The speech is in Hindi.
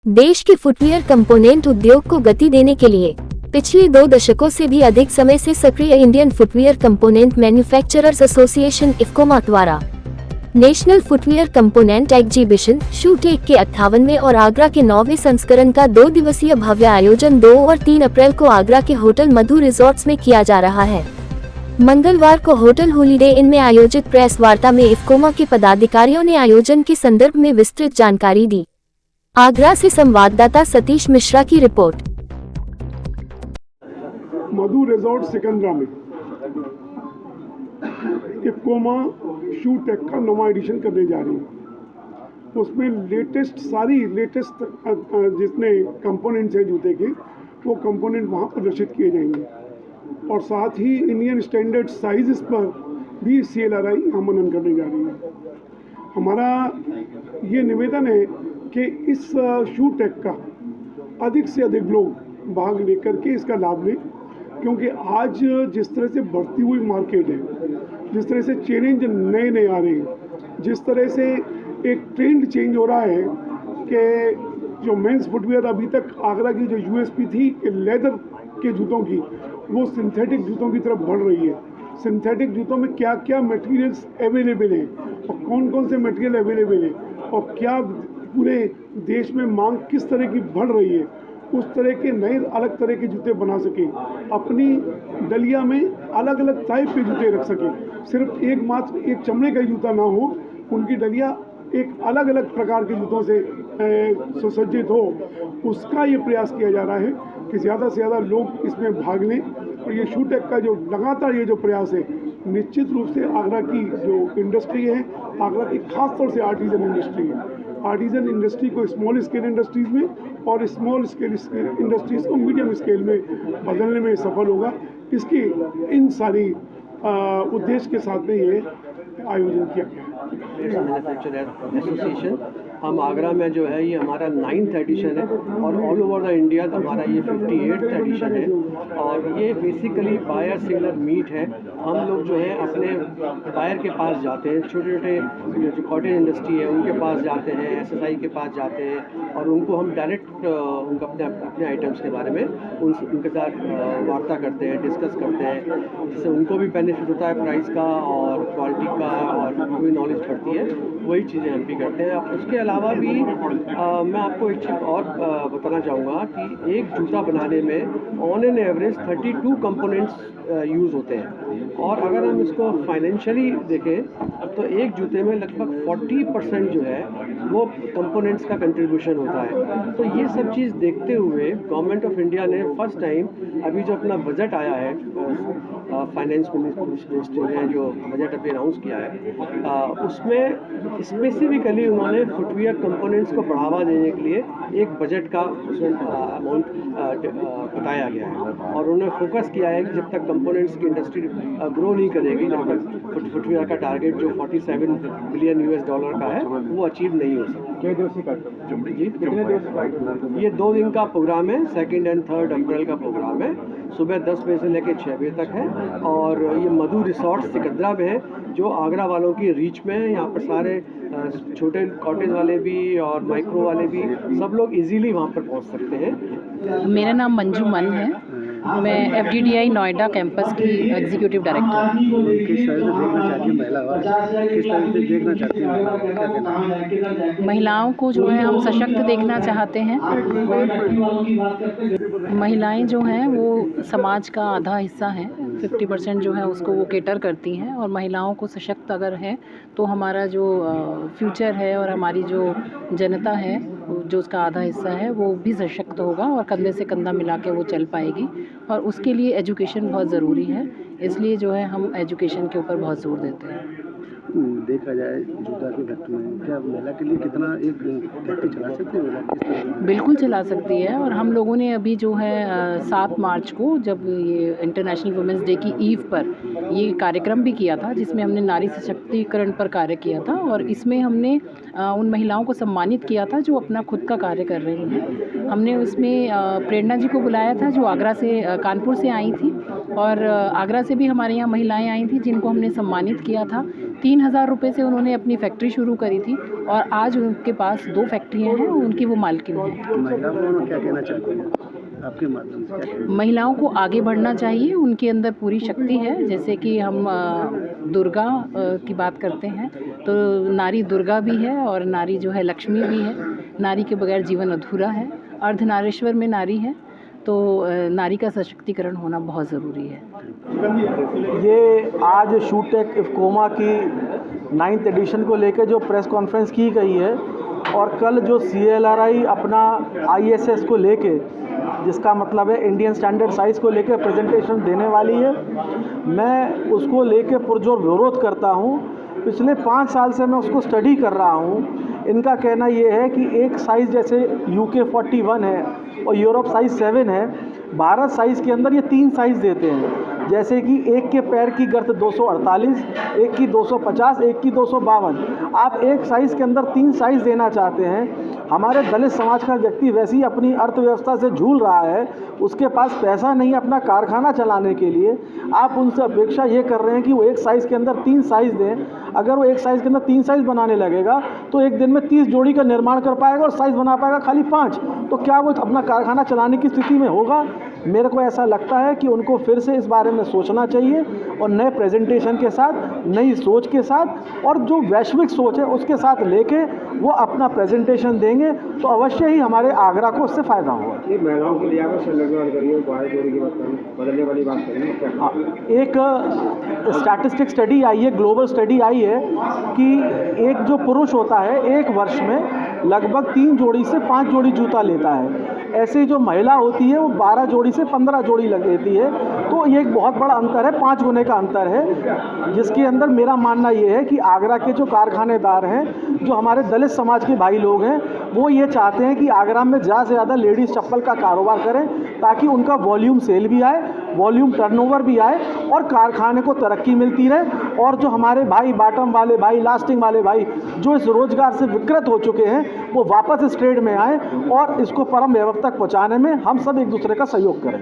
देश के फुटवियर कंपोनेंट उद्योग को गति देने के लिए पिछले 2 दशकों से भी अधिक समय से सक्रिय Indian footwear component manufacturers association IFCOMA द्वारा national footwear component exhibition Shoetech के 58वें और आगरा के 9वें संस्करण का 2 दिवसीय भव्य आयोजन 2 और 3 अप्रैल को आगरा के होटल मधु रिजॉर्ट्स में किया जा रहा है। मंगलवार को होटल हॉलिडे इन में आयोजित प्रेस वार्ता में इफ्कोमा के पदाधिकारियों ने आयोजन के संदर्भ में विस्तृत जानकारी दी। आगरा से संवाददाता सतीश मिश्रा की रिपोर्ट। मधु रिजॉर्ट सिकंदरा में इफ्कोमा शूटेक का 9वां एडिशन करने जा रही है। उसमें सारी लेटेस्ट जितने कंपोनेंट्स हैं जूते के वो कंपोनेंट वहाँ प्रदर्शित किए जाएंगे और साथ ही इंडियन स्टैंडर्ड साइज़ पर भी CLRI आमंत्रण करने जा रही है। हमारा ये निवेदन है कि इस शूटेक का अधिक से अधिक लोग भाग लेकर के इसका लाभ लें, क्योंकि आज जिस तरह से बढ़ती हुई मार्केट है, जिस तरह से चैलेंज नए नए आ रहे हैं, जिस तरह से एक ट्रेंड चेंज हो रहा है कि जो मेंस फुटवियर अभी तक आगरा की जो USP थी कि लेदर के जूतों की, वो सिंथेटिक जूतों की तरफ बढ़ रही है। सिंथेटिक जूतों में क्या क्या मटेरियल्स अवेलेबल हैं और कौन कौन से मटेरियल अवेलेबल हैं और क्या पूरे देश में मांग किस तरह की बढ़ रही है, उस तरह के नए अलग तरह के जूते बना सकें, अपनी डलिया में अलग अलग टाइप के जूते रख सकें, सिर्फ एक चमड़े का जूता ना हो, उनकी डलिया एक अलग अलग प्रकार के जूतों से सुसज्जित हो। उसका ये प्रयास किया जा रहा है कि ज़्यादा से ज़्यादा लोग इसमें भाग लें और ये शूटेक का जो लगातार ये जो प्रयास है, निश्चित रूप से आगरा की जो इंडस्ट्री है, आगरा की खास तौर से आर्टिजन इंडस्ट्री है, आर्टिजन इंडस्ट्री को स्मॉल स्केल इंडस्ट्रीज़ में और स्मॉल स्केल इंडस्ट्रीज़ को मीडियम स्केल में बदलने में सफल होगा। इसकी इन सारी उद्देश्य के साथ में ये आयोजन किया गया। मैन्युफैक्चरर्स एसोसिएशन हम आगरा में जो है ये हमारा 9th एडिशन है और ऑल ओवर द इंडिया हमारा ये 58th एडिशन है और ये बेसिकली बायर सेलर मीट है। हम लोग जो है अपने बायर के पास जाते हैं, छोटे छोटे जो कॉटेज इंडस्ट्री है उनके पास जाते हैं, SSI के पास जाते हैं और उनको हम डायरेक्ट उनको अपने आइटम्स के बारे में उनके साथ वार्ता करते हैं, डिस्कस करते हैं, जिससे उनको भी बेनिफिट होता है प्राइस का और क्वालिटी का और कोई नॉलेज बढ़ती है। वही चीज़ें हम भी करते हैं। उसके अलावा भी मैं आपको एक चीज़ और बताना चाहूँगा कि एक जूता बनाने में on an average 32 components use होते हैं और अगर हम इसको फाइनेंशियली देखें तो एक जूते में लगभग 40% जो है वो कंपोनेंट्स का कंट्रीब्यूशन होता है। तो ये सब चीज़ देखते हुए गवर्नमेंट ऑफ इंडिया ने फर्स्ट टाइम अभी जो अपना बजट आया है, फाइनेंस मिनिस्ट्री ने जो बजट अभी अनाउंस किया है, उसमें स्पेसिफिकली उन्होंने फुटवियर कंपोनेंट्स को बढ़ावा देने के लिए एक बजट का उसमें अमाउंट बताया गया है और उन्होंने फोकस किया है कि जब तक कंपोनेंट्स की इंडस्ट्री ग्रो नहीं करेगी, जब तक फुटवियर का टारगेट जो $47 बिलियन का है वो अचीव नहीं हो सकता। ये 2 दिन का प्रोग्राम है, 2nd and 3rd अप्रैल का प्रोग्राम है। सुबह 10 बजे से लेकर 6 बजे तक है और ये मधु रिसॉर्ट सिकंदरा में है जो आगरा वालों की रीच में है। यहाँ पर सारे छोटे कॉटेज वाले भी और माइक्रो वाले भी सब लोग इजीली वहाँ पर पहुँच सकते हैं। मेरा नाम मंजू मन है, मैं FDDI नोएडा कैंपस की एग्जीक्यूटिव डायरेक्टर हूँ। किस तरह से देखना चाहती है महिला और किस तरह से देखना चाहती है महिलाओं को जो है हम सशक्त देखना चाहते हैं। महिलाएं जो हैं वो समाज का आधा हिस्सा हैं, 50% जो है उसको वो केटर करती हैं और महिलाओं को सशक्त अगर है तो हमारा जो फ्यूचर है और हमारी जो जनता है जो उसका आधा हिस्सा है वो भी सशक्त होगा और कंधे से कंधा मिला के वो चल पाएगी और उसके लिए एजुकेशन बहुत ज़रूरी है। इसलिए जो है हम एजुकेशन के ऊपर बहुत जोर देते हैं। देखा जाए जूता की फैक्ट्री में क्या महिला के लिए कितना एक फैक्ट्री चला सकती है महिला, किस तरह? बिल्कुल चला सकती है और हम लोगों ने अभी जो है 7 मार्च को जब ये इंटरनेशनल वुमेंस डे की ईव पर ये कार्यक्रम भी किया था जिसमें हमने नारी सशक्तिकरण पर कार्य किया था और इसमें हमने उन महिलाओं को सम्मानित किया था जो अपना खुद का कार्य कर रही हैं। हमने उसमें प्रेरणा जी को बुलाया था जो आगरा से कानपुर से आई थी, और आगरा से भी हमारे यहाँ महिलाएं आई थी जिनको हमने सम्मानित किया था। 3,000 रुपये से उन्होंने अपनी फैक्ट्री शुरू करी थी और आज उनके पास 2 फैक्ट्रियाँ हैं, उनकी वो मालकिन हैं। महिलाओं को क्या कहना चाहते हैं आपके माध्यम से? क्या कहना? महिलाओं को आगे बढ़ना चाहिए, उनके अंदर पूरी शक्ति है। जैसे कि हम दुर्गा की बात करते हैं तो नारी दुर्गा भी है और नारी जो है लक्ष्मी भी है। नारी के बगैर जीवन अधूरा है। अर्धनारीश्वर में नारी है, तो नारी का सशक्तिकरण होना बहुत ज़रूरी है। ये आज शूटेक इफ्कोमा की 9th एडिशन को लेकर जो प्रेस कॉन्फ्रेंस की गई है और कल जो CLRI अपना ISS को लेके, जिसका मतलब है इंडियन स्टैंडर्ड साइज़ को लेकर प्रेजेंटेशन देने वाली है, मैं उसको लेके पुरजोर विरोध करता हूँ। पिछले 5 साल से मैं उसको स्टडी कर रहा हूँ। इनका कहना ये है कि एक साइज़ जैसे UK 41 है और यूरोप साइज़ 7 है, भारत साइज़ के अंदर ये 3 साइज़ देते हैं। जैसे कि एक के पैर की गर्थ 248, एक की 250, एक की 252। आप एक साइज़ के अंदर 3 साइज़ देना चाहते हैं। हमारे दलित समाज का व्यक्ति वैसे ही अपनी अर्थव्यवस्था से झूल रहा है, उसके पास पैसा नहीं है अपना कारखाना चलाने के लिए। आप उनसे अपेक्षा ये कर रहे हैं कि वो एक साइज़ के अंदर 3 साइज़ दें। अगर वो एक साइज़ के अंदर 3 साइज़ बनाने लगेगा तो एक दिन में 30 जोड़ी का निर्माण कर पाएगा और साइज़ बना पाएगा खाली 5। तो क्या वो अपना कारखाना चलाने की स्थिति में होगा? मेरे को ऐसा लगता है कि उनको फिर से इस बारे में सोचना चाहिए और नए प्रेजेंटेशन के साथ, नई सोच के साथ और जो वैश्विक सोच है उसके साथ लेके वो अपना प्रेजेंटेशन देंगे तो अवश्य ही हमारे आगरा को उससे फ़ायदा होगा। ये महिलाओं के लिए बदलने वाली बात करिए। हाँ, एक स्टैटिस्टिक स्टडी आई है, ग्लोबल स्टडी आई है कि एक जो पुरुष होता है एक वर्ष में लगभग 3 जोड़ी से 5 जोड़ी जूता लेता है। ऐसे जो महिला होती है वो 12 जोड़ी से 15 जोड़ी लेती है। तो ये एक बहुत बड़ा अंतर है, 5 गुने का अंतर है, जिसके अंदर मेरा मानना ये है कि आगरा के जो कारखानेदार हैं, जो हमारे दलित समाज के भाई लोग हैं, वो ये चाहते हैं कि आगरा में ज़्यादा से ज़्यादा लेडीज़ चप्पल का कारोबार करें ताकि उनका वॉल्यूम सेल भी आए, वॉल्यूम टर्नओवर भी आए और कारखाने को तरक्की मिलती रहे। और जो हमारे भाई बॉटम वाले भाई, लास्टिंग वाले भाई जो इस रोज़गार से विकृत हो चुके हैं, वो वापस इस ट्रेड में आए और इसको परम व्यवस्था तक पहुँचाने में हम सब एक दूसरे का सहयोग करें।